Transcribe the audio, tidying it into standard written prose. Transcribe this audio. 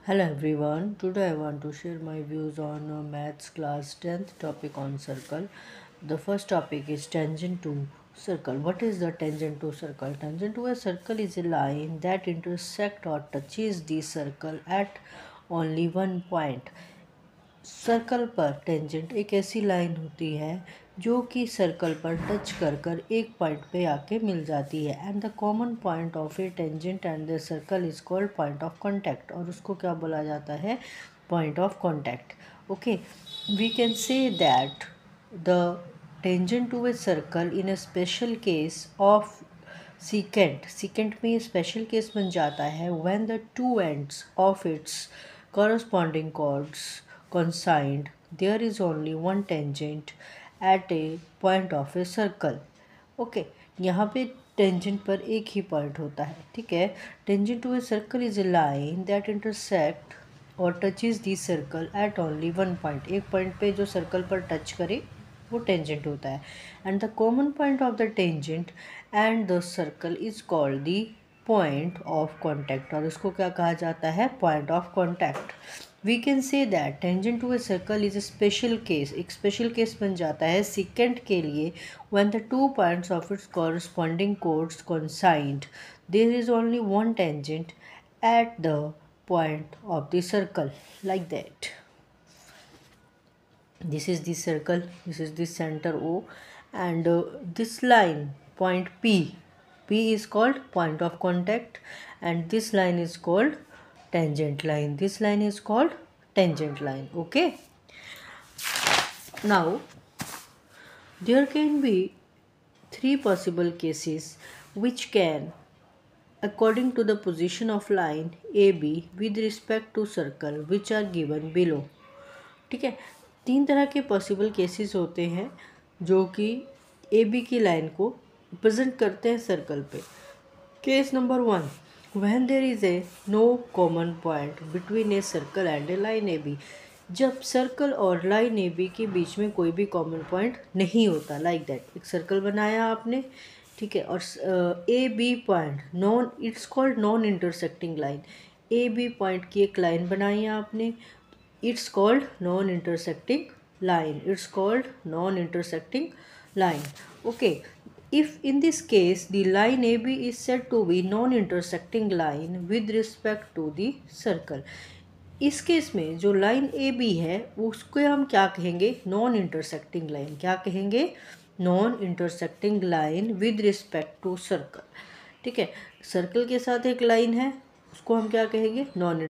Hello everyone, today I want to share my views on maths class 10th topic on circle. The first topic is tangent to circle. What is the tangent to circle? Tangent to a circle is a line that intersects or touches the circle at only one point. Circle पर tangent एक ऐसी line होती है जो कि circle पर touch कर कर एक पॉइंट पे आके मिल जाती है and the common point of a tangent and the circle is called point of contact और उसको क्या बोला जाता है point of contact okay we can say that the tangent to a circle in a special case of secant में special case बन जाता है when the two ends of its corresponding chords consigned there is only one tangent at a point of a circle okay यहाँ पे tangent पर एक ही point होता है ठीक है tangent to a circle is a line that intersect और touches the circle at only one point एक पॉइंट पे जो सर्कल पर टच करे वो टेंजेंट होता है and the common point of the tangent and the circle is called the point of contact और उसको क्या कहा जाता है point of contact we can say that tangent to a circle is a special case एक special case बन जाता है सीकेंट के लिए when the two points of its corresponding chords coincide there is only one tangent at the point of the circle like that. This is the circle, this is the center O, and this line point P is called point of contact and this line is called tangent line. This line is called tangent line. Okay, now there can be three possible cases which can according to the position of line AB with respect to circle which are given below. ठीक है तीन तरह के possible cases होते हैं जो कि AB की लाइन को रिप्रेजेंट करते हैं सर्कल पे. Case number 1 when there is a no common point between a circle and a line AB. जब सर्कल और लाइन AB के बीच में कोई भी कॉमन पॉइंट नहीं होता लाइक दैट. एक सर्कल बनाया आपने ठीक है और A B point non it's called non intersecting line. A B point की एक लाइन बनाई है आपने it's called non intersecting line. It's called non intersecting line. Okay if in this case the line AB is said to be non-intersecting line with respect to the circle. इस case में जो line AB है उसको हम क्या कहेंगे non intersecting line. क्या कहेंगे non intersecting line with respect to circle. ठीक है सर्कल के साथ एक लाइन है उसको हम क्या कहेंगे नॉन